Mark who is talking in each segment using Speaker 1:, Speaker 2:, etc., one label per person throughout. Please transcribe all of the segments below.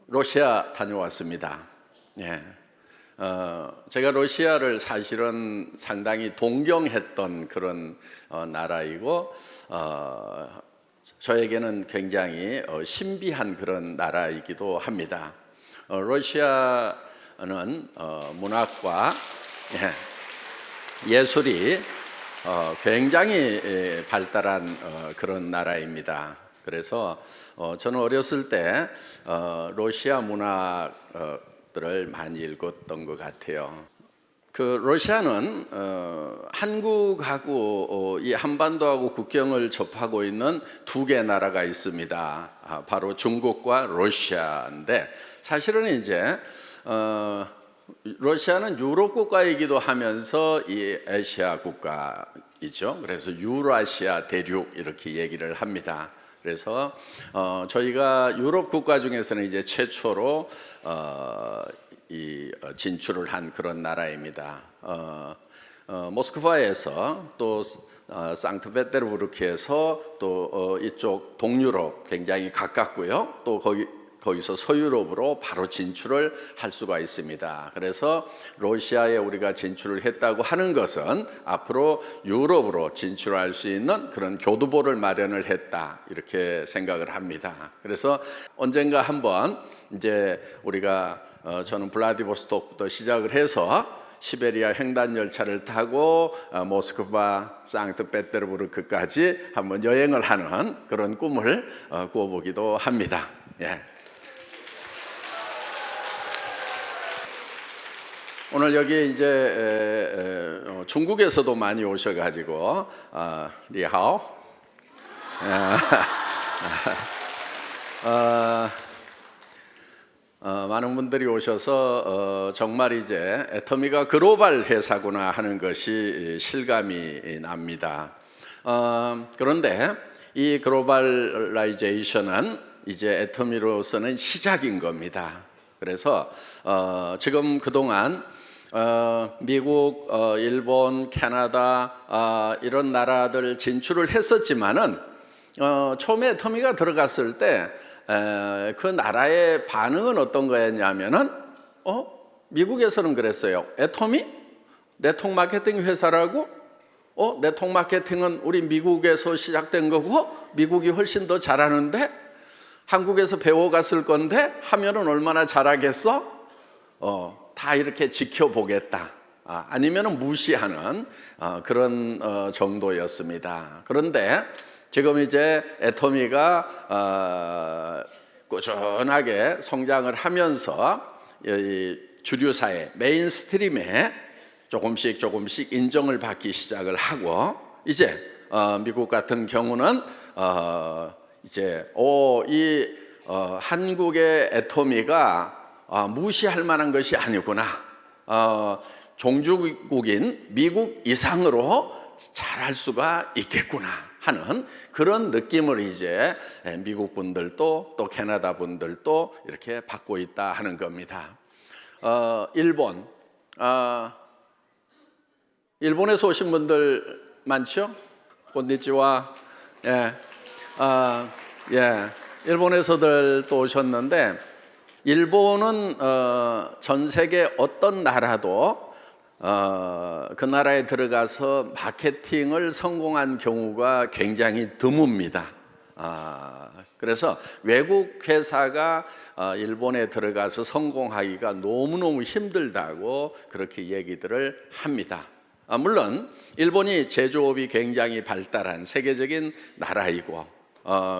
Speaker 1: 러시아 다녀왔습니다. 예. 제가 러시아를 사실은 상당히 동경했던 그런 나라이고, 저에게는 굉장히 신비한 그런 나라이기도 합니다. 러시아는 문학과 예술이 굉장히 발달한 그런 나라입니다. 그래서 저는 어렸을 때 러시아 문학들을 많이 읽었던 것 같아요. 그 러시아는 한국하고 이 한반도하고 국경을 접하고 있는 두 개 나라가 있습니다. 바로 중국과 러시아인데, 사실은 이제 러시아는 유럽 국가이기도 하면서 이 아시아 국가이죠. 그래서 유라시아 대륙 이렇게 얘기를 합니다. 그래서 저희가 유럽 국가 중에서는 이제 최초로 진출을 한 그런 나라입니다. 모스크바에서 또 상트페테르부르크에서 또 이쪽 동유럽 굉장히 가깝고요. 또 거기서 서유럽으로 바로 진출을 할 수가 있습니다. 그래서 러시아에 우리가 진출을 했다고 하는 것은 앞으로 유럽으로 진출할 수 있는 그런 교두보를 마련을 했다, 이렇게 생각을 합니다. 그래서 언젠가 한번 이제 우리가 저는 블라디보스토크부터 시작을 해서 시베리아 횡단 열차를 타고 모스크바, 상트페테르부르크까지 한번 여행을 하는 그런 꿈을 꾸어보기도 합니다. 예. 오늘 여기 이제 중국에서도 많이 오셔가지고 니하오. 많은 분들이 오셔서 정말 이제 애터미가 글로벌 회사구나 하는 것이 실감이 납니다. 그런데 이 글로벌라이제이션은 이제 애터미로서는 시작인 겁니다. 그래서 지금 그동안 미국, 일본, 캐나다 이런 나라들 진출을 했었지만은 처음에 애터미가 들어갔을 때 그 나라의 반응은 어떤 거였냐면은 미국에서는 그랬어요. 애터미? 네트워크 마케팅 회사라고? 네트워크 마케팅은 우리 미국에서 시작된 거고 미국이 훨씬 더 잘하는데 한국에서 배워갔을 건데 하면은 얼마나 잘하겠어? 다 이렇게 지켜보겠다. 아니면은 무시하는 그런 정도였습니다. 그런데 지금 이제 애터미가 꾸준하게 성장을 하면서 주류사회 메인스트림에 조금씩 인정을 받기 시작을 하고, 이제 미국 같은 경우는 이제 한국의 애터미가 무시할 만한 것이 아니구나, 종주국인 미국 이상으로 잘할 수가 있겠구나 하는 그런 느낌을 이제 미국 분들도 또 캐나다 분들도 이렇게 받고 있다 하는 겁니다. 일본에서 오신 분들 많죠? 곤니치와. 일본에서들 또 오셨는데, 일본은 전 세계 어떤 나라도 그 나라에 들어가서 마케팅을 성공한 경우가 굉장히 드뭅니다. 그래서 외국 회사가 일본에 들어가서 성공하기가 너무너무 힘들다고 그렇게 얘기들을 합니다. 물론 일본이 제조업이 굉장히 발달한 세계적인 나라이고,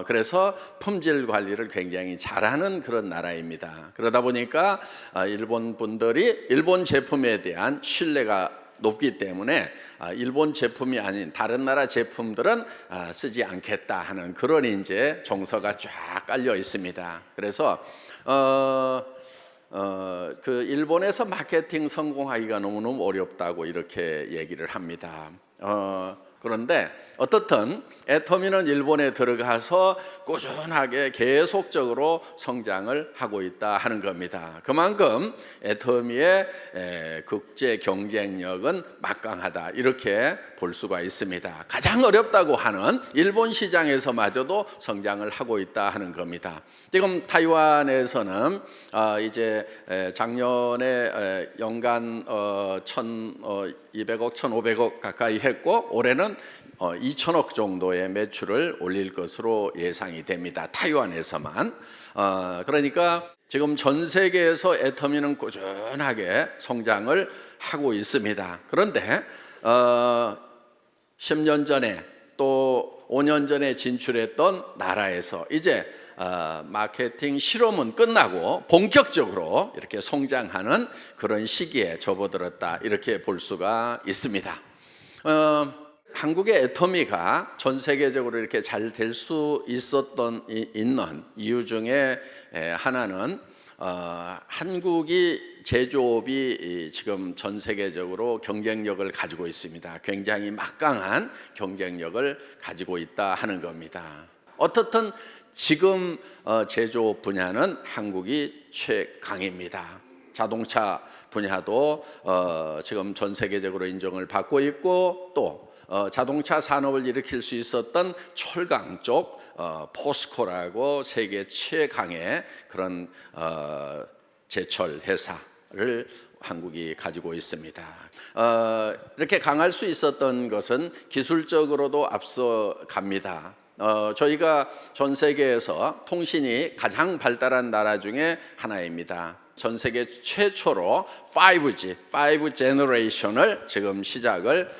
Speaker 1: 그래서 품질 관리를 굉장히 잘하는 그런 나라입니다. 그러다 보니까 일본 분들이 일본 제품에 대한 신뢰가 높기 때문에 일본 제품이 아닌 다른 나라 제품들은 쓰지 않겠다 하는 그런 이제 정서가 쫙 깔려 있습니다. 그래서 그 일본에서 마케팅 성공하기가 너무너무 어렵다고 이렇게 얘기를 합니다. 그런데 어떻든 애터미는 일본에 들어가서 꾸준하게 계속적으로 성장을 하고 있다 하는 겁니다. 그만큼 애터미의 국제 경쟁력은 막강하다 이렇게 볼 수가 있습니다. 가장 어렵다고 하는 일본 시장에서마저도 성장을 하고 있다 하는 겁니다. 지금 타이완에서는 이제 작년에 연간 1,200억, 1,500억 가까이 했고 올해는 2천억 정도의 매출을 올릴 것으로 예상이 됩니다. 타이완에서만. 그러니까 지금 전 세계에서 애터미는 꾸준하게 성장을 하고 있습니다. 그런데 10년 전에 또 5년 전에 진출했던 나라에서 이제 마케팅 실험은 끝나고 본격적으로 이렇게 성장하는 그런 시기에 접어들었다 이렇게 볼 수가 있습니다. 한국의 애터미가 전 세계적으로 이렇게 잘 될 수 있는 이유 중에 하나는 한국이 제조업이 지금 전 세계적으로 경쟁력을 가지고 있습니다. 굉장히 막강한 경쟁력을 가지고 있다 하는 겁니다. 어떻든 지금 제조업 분야는 한국이 최강입니다. 자동차 분야도 지금 전 세계적으로 인정을 받고 있고 또 자동차 산업을 일으킬 수 있었던 철강 쪽 포스코라고 세계 최강의 그런 제철 회사를 한국이 가지고 있습니다. 이렇게 강할 수 있었던 것은 기술적으로도 앞서갑니다. 저희가 전 세계에서 통신이 가장 발달한 나라 중에 하나입니다. 전 세계 최초로 5G, 5 제너레이션을 지금 시작을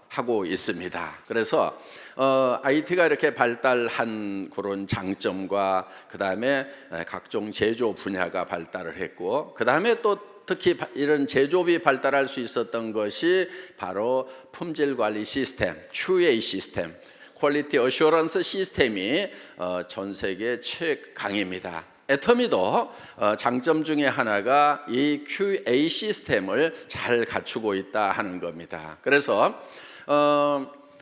Speaker 1: 하고 있습니다. 그래서 IT가 이렇게 발달한 그런 장점과 그 다음에 각종 제조 분야가 발달을 했고 그 다음에 또 특히 이런 제조업이 발달할 수 있었던 것이 바로 품질 관리 시스템, QA 시스템, 퀄리티 어슈런스 시스템이 전 세계 최강입니다. 애터미도 장점 중에 하나가 이 QA 시스템을 잘 갖추고 있다 하는 겁니다. 그래서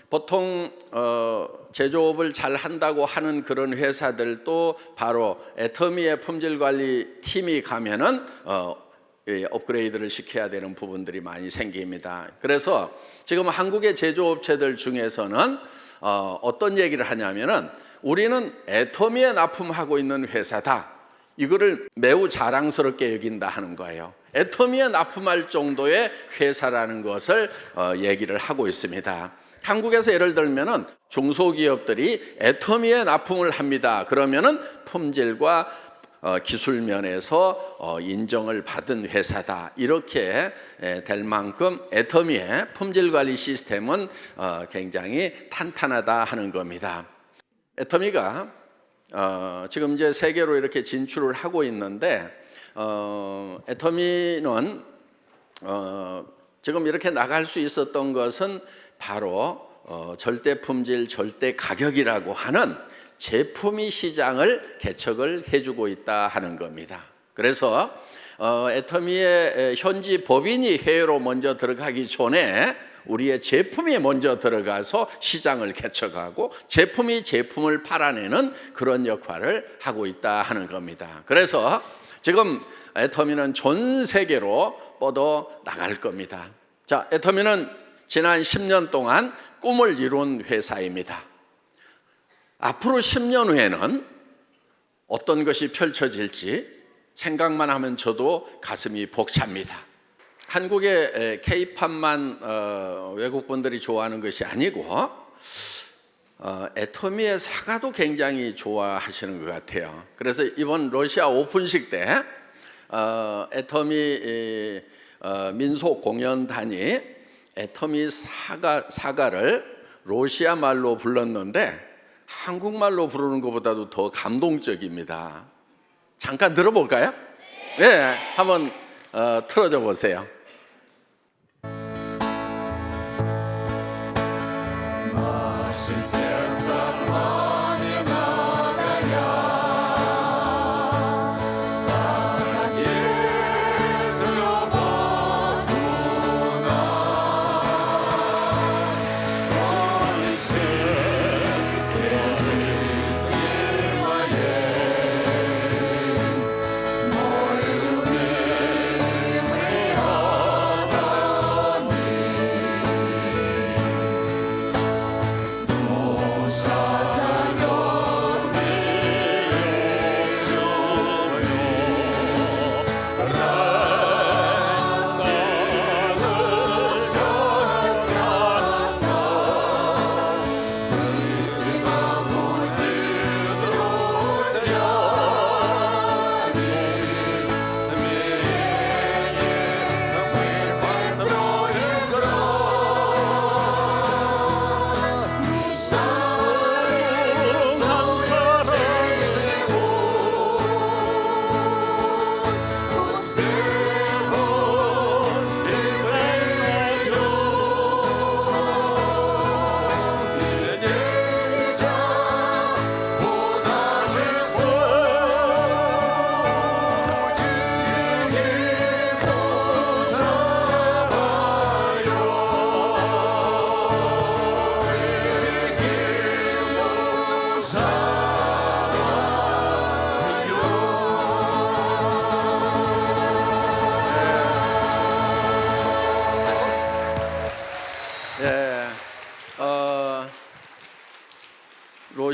Speaker 1: 보통 제조업을 잘 한다고 하는 그런 회사들도 바로 애터미의 품질관리 팀이 가면은 업그레이드를 시켜야 되는 부분들이 많이 생깁니다. 그래서 지금 한국의 제조업체들 중에서는 어떤 얘기를 하냐면은 우리는 애터미에 납품하고 있는 회사다. 이거를 매우 자랑스럽게 여긴다 하는 거예요. 애터미에 납품할 정도의 회사라는 것을 얘기를 하고 있습니다. 한국에서 예를 들면은 중소기업들이 애터미에 납품을 합니다. 그러면은 품질과 기술 면에서 인정을 받은 회사다. 이렇게 될 만큼 애터미의 품질 관리 시스템은 굉장히 탄탄하다 하는 겁니다. 애터미가 지금 이제 세계로 이렇게 진출을 하고 있는데 애터미는 지금 이렇게 나갈 수 있었던 것은 바로 절대 품질, 절대 가격이라고 하는 제품이 시장을 개척을 해주고 있다 하는 겁니다. 그래서 애터미의 현지 법인이 해외로 먼저 들어가기 전에 우리의 제품이 먼저 들어가서 시장을 개척하고 제품이 제품을 팔아내는 그런 역할을 하고 있다 하는 겁니다. 그래서 지금 애터미는 전 세계로 뻗어 나갈 겁니다. 자, 애터미는 지난 10년 동안 꿈을 이룬 회사입니다. 앞으로 10년 후에는 어떤 것이 펼쳐질지 생각만 하면 저도 가슴이 벅찹니다. 한국의 K-팝만 외국분들이 좋아하는 것이 아니고 애터미의 사과도 굉장히 좋아하시는 것 같아요. 그래서 이번 러시아 오픈식 때 애터미 민속 공연단이 애터미 사과를 러시아 말로 불렀는데 한국말로 부르는 것보다도 더 감동적입니다. 잠깐 들어볼까요? 네, 한번 틀어줘 보세요.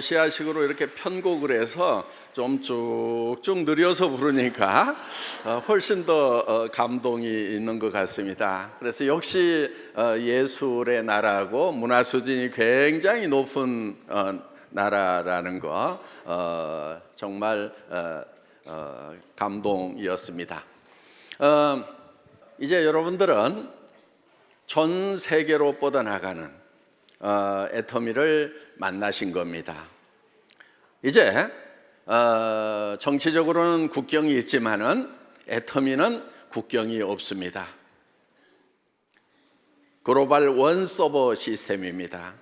Speaker 1: 러시아식으로 이렇게 편곡을 해서 좀 쭉쭉 느려서 부르니까 훨씬 더 감동이 있는 것 같습니다. 그래서 역시 예술의 나라고 문화 수준이 굉장히 높은 나라라는 거 정말 감동이었습니다. 이제 여러분들은 전 세계로 뻗어나가는 애터미를 만나신 겁니다. 이제 정치적으로는 국경이 있지만은 애터미는 국경이 없습니다. 글로벌 원 서버 시스템입니다.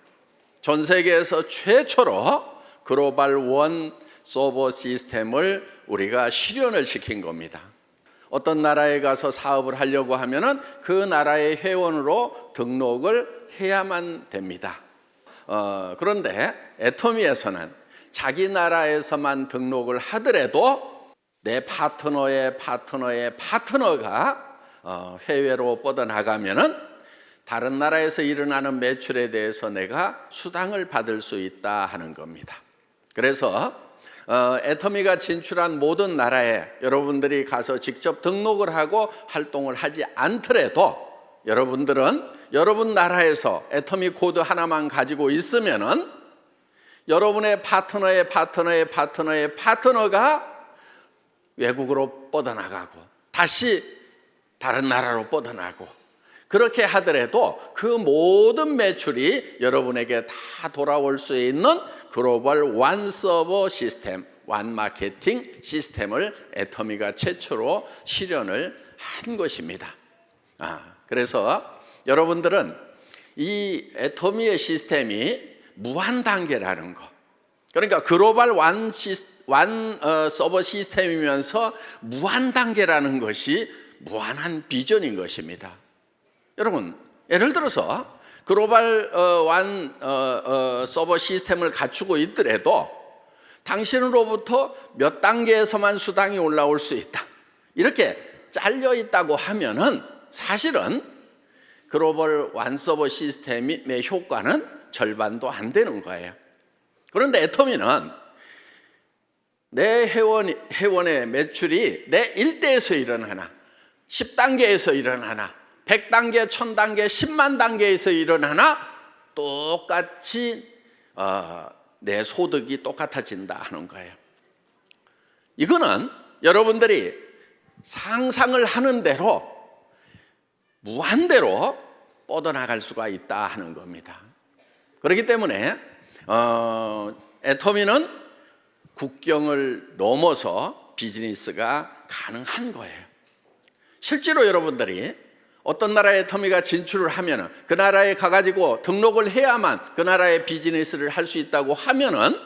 Speaker 1: 전 세계에서 최초로 글로벌 원 서버 시스템을 우리가 실현을 시킨 겁니다. 어떤 나라에 가서 사업을 하려고 하면은 그 나라의 회원으로 등록을 해야만 됩니다. 그런데 애터미에서는 자기 나라에서만 등록을 하더라도 내 파트너의 파트너가 해외로 뻗어나가면은 다른 나라에서 일어나는 매출에 대해서 내가 수당을 받을 수 있다 하는 겁니다. 그래서 애터미가 진출한 모든 나라에 여러분들이 가서 직접 등록을 하고 활동을 하지 않더라도 여러분들은 여러분 나라에서 애터미 코드 하나만 가지고 있으면은 여러분의 파트너가 외국으로 뻗어나가고 다시 다른 나라로 뻗어나가고 그렇게 하더라도 그 모든 매출이 여러분에게 다 돌아올 수 있는 글로벌 완 서버 시스템, 완 마케팅 시스템을 애터미가 최초로 실현을 한 것입니다. 그래서 여러분들은 이 애터미의 시스템이 무한 단계라는 거, 그러니까 글로벌 완 서버 시스템이면서 무한 단계라는 것이 무한한 비전인 것입니다. 여러분, 예를 들어서 글로벌 완 서버 시스템을 갖추고 있더라도 당신으로부터 몇 단계에서만 수당이 올라올 수 있다, 이렇게 잘려 있다고 하면은 사실은 글로벌 완 서버 시스템의 효과는 절반도 안 되는 거예요. 그런데 애터미는 내 회원의 매출이 내 일대에서 일어나나 10단계에서 일어나나 100단계, 1000단계, 10만 단계에서 일어나나 똑같이 내 소득이 똑같아진다 하는 거예요. 이거는 여러분들이 상상을 하는 대로 무한대로 뻗어나갈 수가 있다 하는 겁니다. 그렇기 때문에 애터미는 국경을 넘어서 비즈니스가 가능한 거예요. 실제로 여러분들이 어떤 나라에 애터미가 진출을 하면 그 나라에 가가지고 등록을 해야만 그 나라의 비즈니스를 할 수 있다고 하면은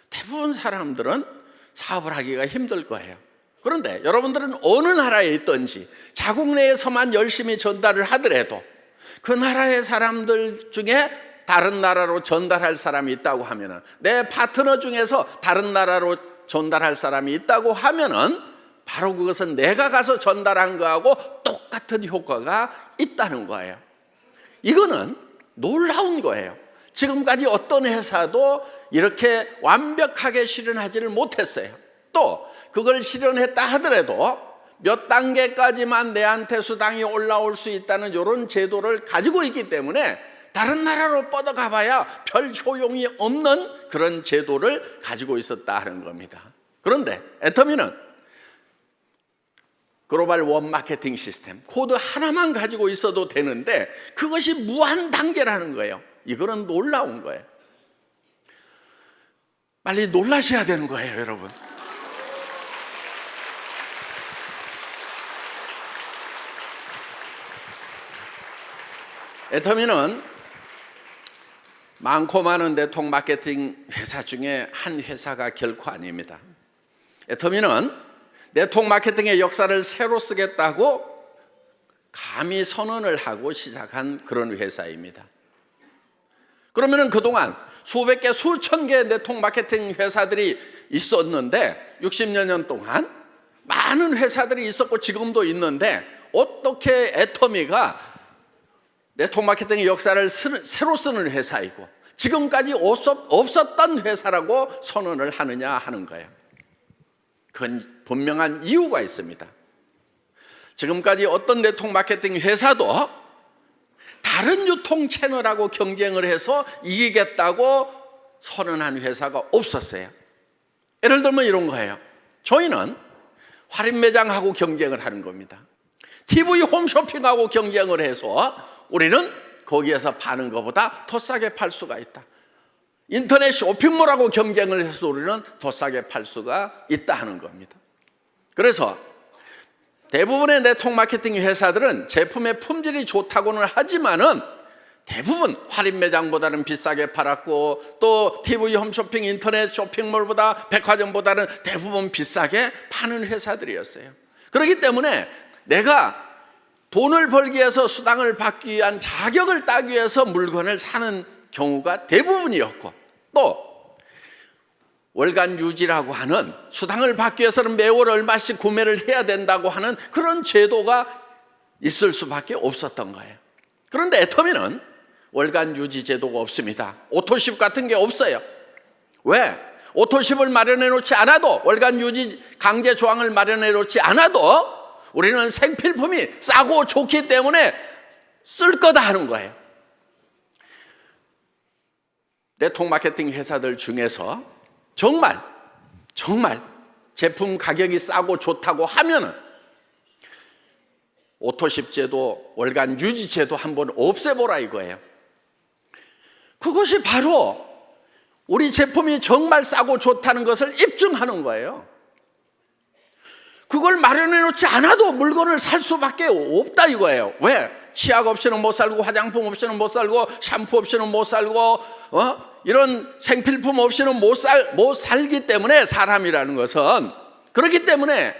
Speaker 1: 대부분 사람들은 사업을 하기가 힘들 거예요. 그런데 여러분들은 어느 나라에 있든지 자국 내에서만 열심히 전달을 하더라도 그 나라의 사람들 중에 다른 나라로 전달할 사람이 있다고 하면은 내 파트너 중에서 다른 나라로 전달할 사람이 있다고 하면은 바로 그것은 내가 가서 전달한 거하고 똑같은 효과가 있다는 거예요. 이거는 놀라운 거예요. 지금까지 어떤 회사도 이렇게 완벽하게 실현하지를 못했어요. 또 그걸 실현했다 하더라도 몇 단계까지만 내한테 수당이 올라올 수 있다는 이런 제도를 가지고 있기 때문에 다른 나라로 뻗어가 봐야 별 효용이 없는 그런 제도를 가지고 있었다 하는 겁니다. 그런데 애터미는 글로벌 원 마케팅 시스템 코드 하나만 가지고 있어도 되는데 그것이 무한 단계라는 거예요. 이거는 놀라운 거예요. 빨리 놀라셔야 되는 거예요, 여러분. 애터미는 많고 많은 네트워크 마케팅 회사 중에 한 회사가 결코 아닙니다. 애터미는 네트워크 마케팅의 역사를 새로 쓰겠다고 감히 선언을 하고 시작한 그런 회사입니다. 그러면은 그동안 수백 개, 수천 개의 네트워크 마케팅 회사들이 있었는데 60여 년 동안 많은 회사들이 있었고 지금도 있는데 어떻게 애터미가 네트워크 마케팅의 역사를 새로 쓰는 회사이고 지금까지 없었던 회사라고 선언을 하느냐 하는 거예요. 그건 분명한 이유가 있습니다. 지금까지 어떤 네트워크 마케팅 회사도 다른 유통 채널하고 경쟁을 해서 이기겠다고 선언한 회사가 없었어요. 예를 들면 이런 거예요. 저희는 할인 매장하고 경쟁을 하는 겁니다. TV 홈쇼핑하고 경쟁을 해서 우리는 거기에서 파는 것보다 더 싸게 팔 수가 있다. 인터넷 쇼핑몰하고 경쟁을 해서 우리는 더 싸게 팔 수가 있다 하는 겁니다. 그래서 대부분의 네트워크 마케팅 회사들은 제품의 품질이 좋다고는 하지만은 대부분 할인 매장보다는 비싸게 팔았고, 또 TV 홈쇼핑, 인터넷 쇼핑몰보다, 백화점보다는 대부분 비싸게 파는 회사들이었어요. 그렇기 때문에 내가 돈을 벌기 위해서, 수당을 받기 위한 자격을 따기 위해서 물건을 사는 경우가 대부분이었고, 또 월간 유지라고 하는, 수당을 받기 위해서는 매월 얼마씩 구매를 해야 된다고 하는 그런 제도가 있을 수밖에 없었던 거예요. 그런데 애터미는 월간 유지 제도가 없습니다. 오토십 같은 게 없어요. 왜? 오토십을 마련해 놓지 않아도, 월간 유지 강제 조항을 마련해 놓지 않아도 우리는 생필품이 싸고 좋기 때문에 쓸 거다 하는 거예요. 네트워크 마케팅 회사들 중에서 정말 제품 가격이 싸고 좋다고 하면은 오토십 제도, 월간 유지 제도 한번 없애보라 이거예요. 그것이 바로 우리 제품이 정말 싸고 좋다는 것을 입증하는 거예요. 그걸 마련해 놓지 않아도 물건을 살 수밖에 없다 이거예요. 왜? 치약 없이는 못 살고, 화장품 없이는 못 살고, 샴푸 없이는 못 살고, 이런 생필품 없이는 못 살기 때문에, 사람이라는 것은. 그렇기 때문에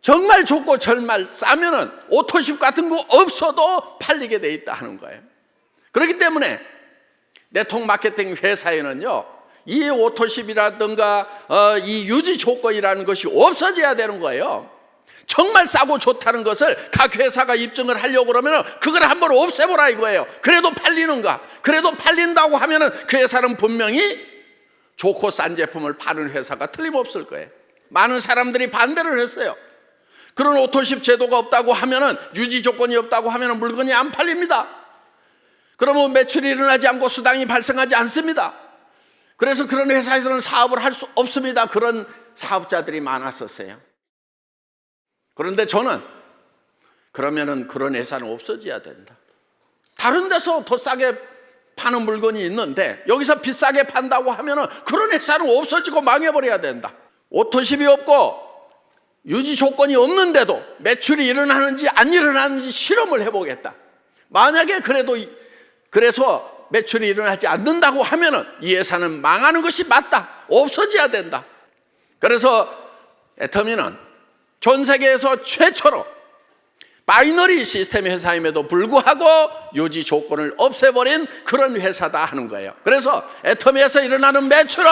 Speaker 1: 정말 좋고 정말 싸면은 오토십 같은 거 없어도 팔리게 돼 있다 하는 거예요. 그렇기 때문에 네트워크 마케팅 회사에는요, 이 오토십이라든가 이 유지 조건이라는 것이 없어져야 되는 거예요. 정말 싸고 좋다는 것을 각 회사가 입증을 하려고 그러면 그걸 한번 없애보라 이거예요. 그래도 팔리는가? 그래도 팔린다고 하면 그 회사는 분명히 좋고 싼 제품을 파는 회사가 틀림없을 거예요. 많은 사람들이 반대를 했어요. 그런 오토십 제도가 없다고 하면, 유지 조건이 없다고 하면 물건이 안 팔립니다. 그러면 매출이 일어나지 않고 수당이 발생하지 않습니다. 그래서 그런 회사에서는 사업을 할 수 없습니다. 그런 사업자들이 많았었어요. 그런데 저는 그러면은 그런 회사는 없어져야 된다. 다른 데서 더 싸게 파는 물건이 있는데 여기서 비싸게 판다고 하면은 그런 회사는 없어지고 망해버려야 된다. 오토십이 없고 유지 조건이 없는데도 매출이 일어나는지 안 일어나는지 실험을 해보겠다. 만약에 그래서 매출이 일어나지 않는다고 하면은 이 회사는 망하는 것이 맞다. 없어져야 된다. 그래서 애터미는 전 세계에서 최초로 바이너리 시스템 회사임에도 불구하고 유지 조건을 없애버린 그런 회사다 하는 거예요. 그래서 애터미에서 일어나는 매출은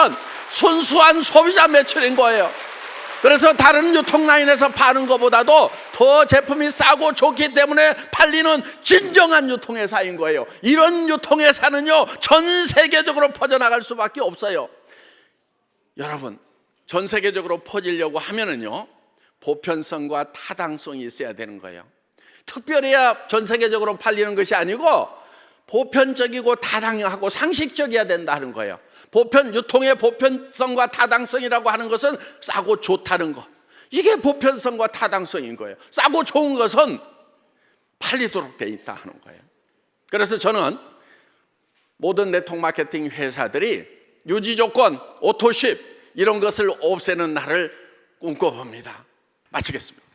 Speaker 1: 순수한 소비자 매출인 거예요. 그래서 다른 유통라인에서 파는 것보다도 더 제품이 싸고 좋기 때문에 팔리는 진정한 유통회사인 거예요. 이런 유통회사는요, 전 세계적으로 퍼져나갈 수밖에 없어요. 여러분, 전 세계적으로 퍼지려고 하면은요, 보편성과 타당성이 있어야 되는 거예요. 특별해야 전 세계적으로 팔리는 것이 아니고 보편적이고 타당하고 상식적이어야 된다는 거예요. 유통의 보편성과 타당성이라고 하는 것은 싸고 좋다는 것, 이게 보편성과 타당성인 거예요. 싸고 좋은 것은 팔리도록 돼 있다 하는 거예요. 그래서 저는 모든 네트워크 마케팅 회사들이 유지 조건, 오토십 이런 것을 없애는 날을 꿈꿔봅니다. 마치겠습니다.